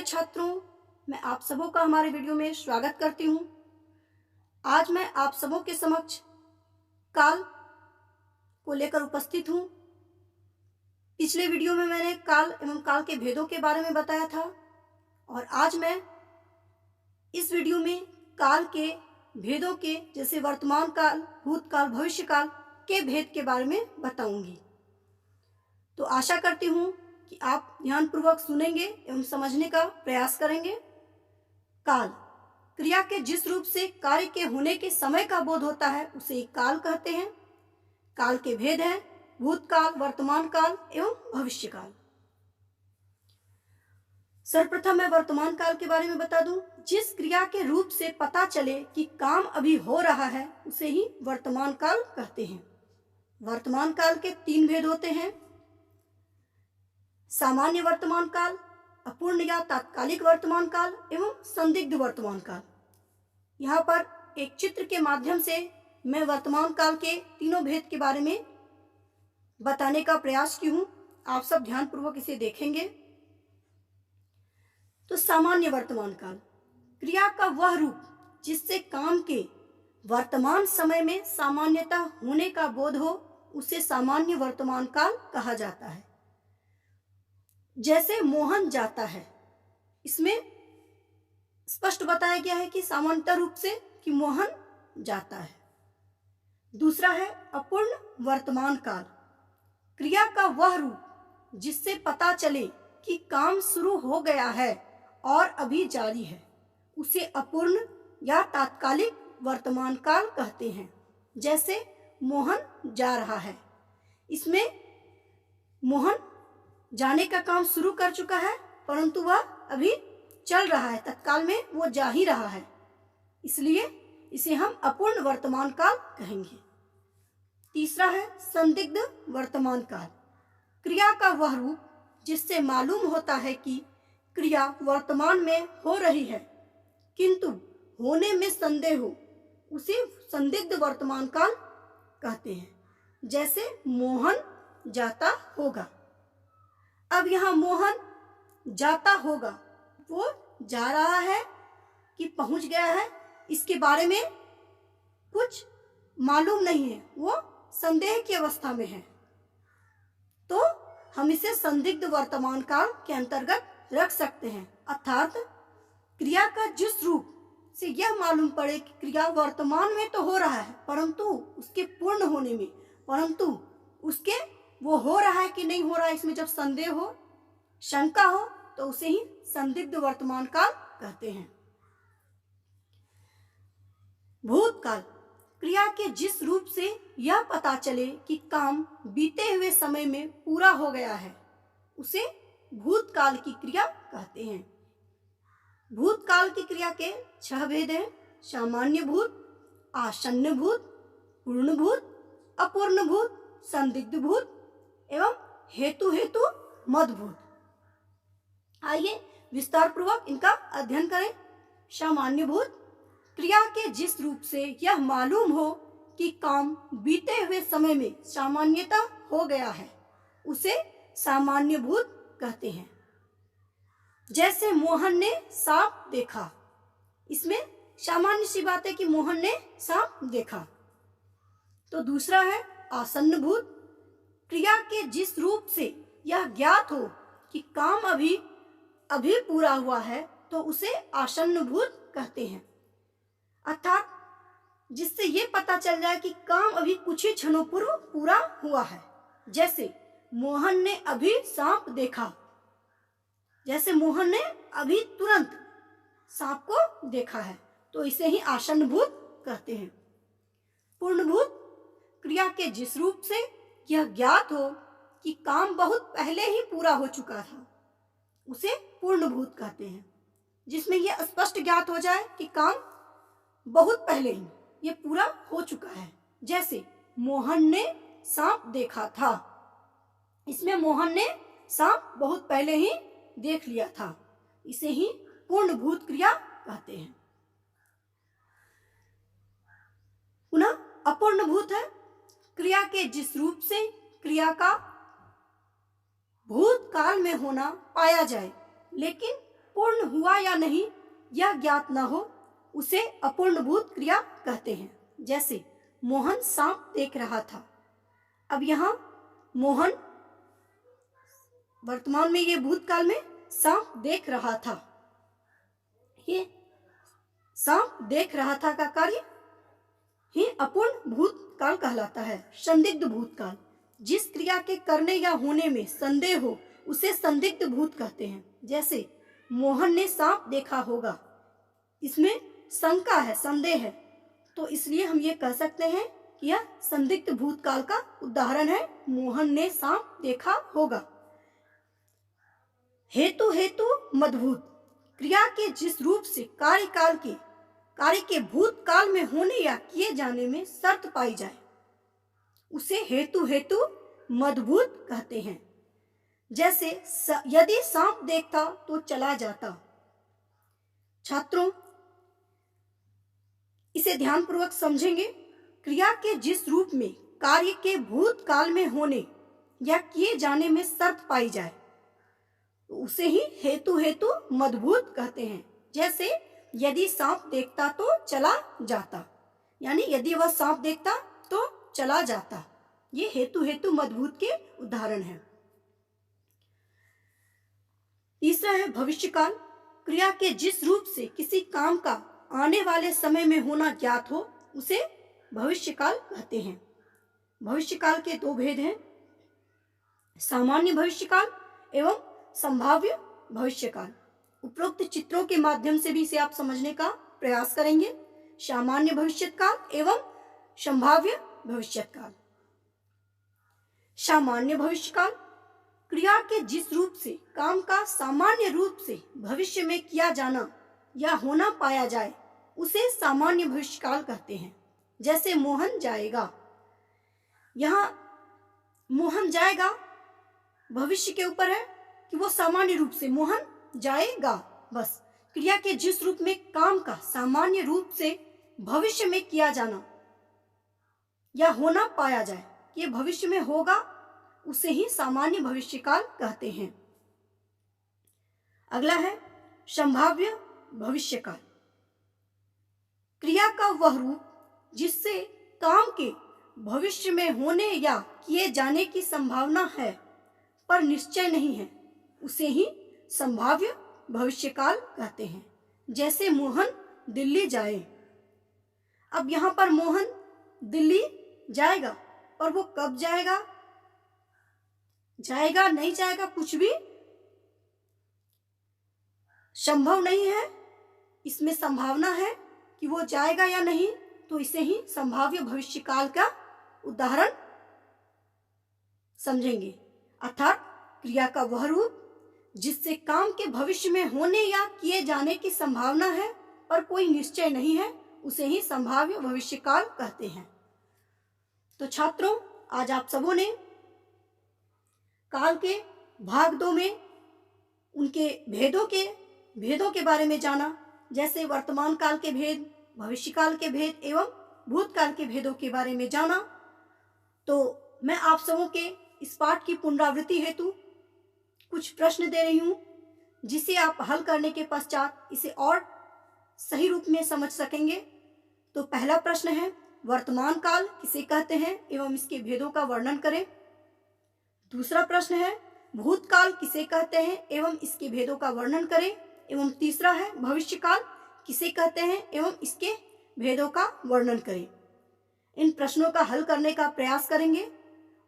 छात्रों, मैं आप सबों का हमारे वीडियो में स्वागत करती हूँ। आज मैं आप सबों के समक्ष काल को लेकर उपस्थित हूँ। पिछले वीडियो में मैंने काल एवं काल के भेदों के बारे में बताया था और आज मैं इस वीडियो में काल के भेदों के जैसे वर्तमान काल, भूतकाल, भविष्य काल के भेद के बारे में बताऊंगी। तो आशा करती हूँ कि आप ध्यानपूर्वक सुनेंगे एवं समझने का प्रयास करेंगे। काल क्रिया के जिस रूप से कार्य के होने के समय का बोध होता है उसे काल कहते हैं। काल के भेद हैं भूतकाल, वर्तमान काल एवं भविष्य काल। सर्वप्रथम मैं वर्तमान काल के बारे में बता दूं। जिस क्रिया के रूप से पता चले कि काम अभी हो रहा है उसे ही वर्तमान काल कहते हैं। वर्तमान काल के 3 भेद होते हैं: सामान्य वर्तमान काल, अपूर्ण या तात्कालिक वर्तमान काल एवं संदिग्ध वर्तमान काल। यहाँ पर एक चित्र के माध्यम से मैं वर्तमान काल के तीनों भेद के बारे में बताने का प्रयास की हूँ। आप सब ध्यानपूर्वक इसे देखेंगे। तो सामान्य वर्तमान काल क्रिया का वह रूप जिससे काम के वर्तमान समय में सामान्यता होने का बोध हो उसे सामान्य वर्तमान काल कहा जाता है। जैसे मोहन जाता है, इसमें स्पष्ट बताया गया है कि सामान्यता रूप से कि मोहन जाता है। दूसरा है अपूर्ण वर्तमान काल, क्रिया का वह रूप जिससे पता चले कि काम शुरू हो गया है और अभी जारी है उसे अपूर्ण या तात्कालिक वर्तमान काल कहते हैं। जैसे मोहन जा रहा है, इसमें मोहन जाने का काम शुरू कर चुका है परंतु वह अभी चल रहा है, तत्काल में वो जा ही रहा है, इसलिए इसे हम अपूर्ण वर्तमान काल कहेंगे। तीसरा है संदिग्ध वर्तमान काल, क्रिया का वह रूप जिससे मालूम होता है कि क्रिया वर्तमान में हो रही है किंतु होने में संदेह हो उसे संदिग्ध वर्तमान काल कहते हैं। जैसे मोहन जाता होगा। अब यहाँ मोहन जाता होगा, वो जा रहा है कि पहुंच गया है इसके बारे में कुछ मालूम नहीं है, वो संदेह की अवस्था में है, तो हम इसे संदिग्ध वर्तमान काल के अंतर्गत रख सकते हैं। अर्थात क्रिया का जिस रूप से यह मालूम पड़े कि क्रिया वर्तमान में तो हो रहा है परंतु उसके पूर्ण होने में, परंतु उसके वो हो रहा है कि नहीं हो रहा है इसमें जब संदेह हो, शंका हो, तो उसे ही संदिग्ध वर्तमान काल कहते हैं। भूतकाल क्रिया के जिस रूप से यह पता चले कि काम बीते हुए समय में पूरा हो गया है उसे भूतकाल की क्रिया कहते हैं। भूतकाल की क्रिया के 6 भेद हैं: सामान्य भूत, आसन्न भूत, पूर्ण भूत, अपूर्ण भूत, संदिग्ध भूत एवं हेतु मदभूत। आइए विस्तार पूर्वक इनका अध्ययन करें। सामान्य भूत क्रिया के जिस रूप से यह मालूम हो कि काम बीते हुए समय में सामान्यता हो गया है उसे सामान्य भूत कहते हैं। जैसे मोहन ने सांप देखा, इसमें सामान्य सी बात है कि मोहन ने सांप देखा। तो दूसरा है आसन्न भूत, क्रिया के जिस रूप से यह ज्ञात हो कि काम अभी पूरा हुआ है तो उसे आसन्न भूत कहते हैं। अर्थात जिससे ये पता चल जाए कि काम अभी कुछ ही क्षणों पूर्व पूरा हुआ है। जैसे मोहन ने अभी सांप देखा, जैसे मोहन ने अभी तुरंत सांप को देखा है, तो इसे ही आसन्न भूत कहते हैं। पूर्ण भूत क्रिया के जिस रूप से यह ज्ञात हो कि काम बहुत पहले ही पूरा हो चुका था उसे पूर्ण भूत कहते हैं। जिसमें यह स्पष्ट ज्ञात हो जाए कि काम बहुत पहले ही ये पूरा हो चुका है। जैसे मोहन ने सांप देखा था, इसमें मोहन ने सांप बहुत पहले ही देख लिया था, इसे ही पूर्ण भूत क्रिया कहते हैं। पुनः अपूर्ण भूत है क्रिया के जिस रूप से क्रिया का भूतकाल में होना पाया जाए लेकिन पूर्ण हुआ या नहीं यह ज्ञात न हो उसे अपूर्णभूत क्रिया कहते हैं। जैसे मोहन सांप देख रहा था। अब यहाँ मोहन वर्तमान में, ये भूतकाल में सांप देख रहा था। ये सांप देख रहा था का कार्य ही अपूर्ण भूतकाल कहलाता है। संदिग्ध भूतकाल, जिस क्रिया के करने या होने में संदेह हो उसे संदिग्ध भूत कहते हैं। जैसे मोहन ने सांप देखा होगा, इसमें शंका है, संदेह है, तो इसलिए हम ये कह सकते हैं कि यह संदिग्ध भूतकाल का उदाहरण है। मोहन ने सांप देखा होगा। हेतु हेतु मदभूत, क्रिया के जिस रूप से कार्य के भूतकाल में होने या किए जाने में शर्त पाई जाए उसे हेतु हेतु मदभूत कहते हैं। जैसे यदि सांप देखता तो चला जाता। छात्रों, इसे ध्यानपूर्वक समझेंगे। क्रिया के जिस रूप में कार्य के भूतकाल में होने या किए जाने में शर्त पाई जाए तो उसे ही हेतु हेतु मदभूत कहते हैं। जैसे यदि सांप देखता तो चला जाता, यानी यदि वह सांप देखता तो चला जाता। ये हेतु हेतु मदभूत के उदाहरण हैं। तीसरा है भविष्यकाल, क्रिया के जिस रूप से किसी काम का आने वाले समय में होना ज्ञात हो उसे भविष्यकाल कहते हैं। भविष्यकाल के दो भेद हैं, सामान्य भविष्यकाल एवं संभाव्य भविष्यकाल। उपरोक्त चित्रों के माध्यम से भी इसे आप समझने का प्रयास करेंगे। सामान्य भविष्यकाल एवं संभाव्य भविष्यकाल। सामान्य भविष्यकाल, क्रिया के जिस रूप से काम का सामान्य रूप से भविष्य में किया जाना या होना पाया जाए उसे सामान्य भविष्यकाल कहते हैं। जैसे मोहन जाएगा, यहाँ मोहन जाएगा भविष्य के ऊपर है कि वो सामान्य रूप से मोहन जाएगा। बस क्रिया के जिस रूप में काम का सामान्य रूप से भविष्य में किया जाना या होना पाया जाए, ये भविष्य में होगा, उसे ही सामान्य भविष्यकाल कहते हैं। अगला है संभाव्य भविष्यकाल, क्रिया का वह रूप जिससे काम के भविष्य में होने या किए जाने की संभावना है पर निश्चय नहीं है, उसे ही संभाव्य भविष्यकाल कहते हैं। जैसे मोहन दिल्ली जाए। अब यहाँ पर मोहन दिल्ली जाएगा, पर वो कब जाएगा, जाएगा नहीं जाएगा, कुछ भी संभव नहीं है। इसमें संभावना है कि वो जाएगा या नहीं, तो इसे ही संभाव्य भविष्यकाल का उदाहरण समझेंगे। अर्थात क्रिया का वह रूप जिससे काम के भविष्य में होने या किए जाने की संभावना है पर कोई निश्चय नहीं है, उसे ही संभाव्य भविष्यकाल कहते हैं। तो छात्रों, आज आप सबों ने काल के भाग 2 में उनके भेदों के बारे में जाना। जैसे वर्तमान काल के भेद, भविष्यकाल के भेद एवं भूतकाल के भेदों के बारे में जाना। तो मैं आप सबों के इस पाठ की पुनरावृत्ति हेतु कुछ प्रश्न दे रही हूँ, जिसे आप हल करने के पश्चात इसे और सही रूप में समझ सकेंगे। तो पहला प्रश्न है, वर्तमान काल किसे कहते हैं एवं इसके भेदों का वर्णन करें। दूसरा प्रश्न है, भूतकाल किसे कहते हैं एवं इसके भेदों का वर्णन करें। एवं तीसरा है, भविष्यकाल किसे कहते हैं एवं इसके भेदों का वर्णन करें। इन प्रश्नों का हल करने का प्रयास करेंगे।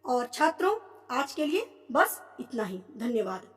और छात्रों, आज के लिए बस इतना ही। धन्यवाद।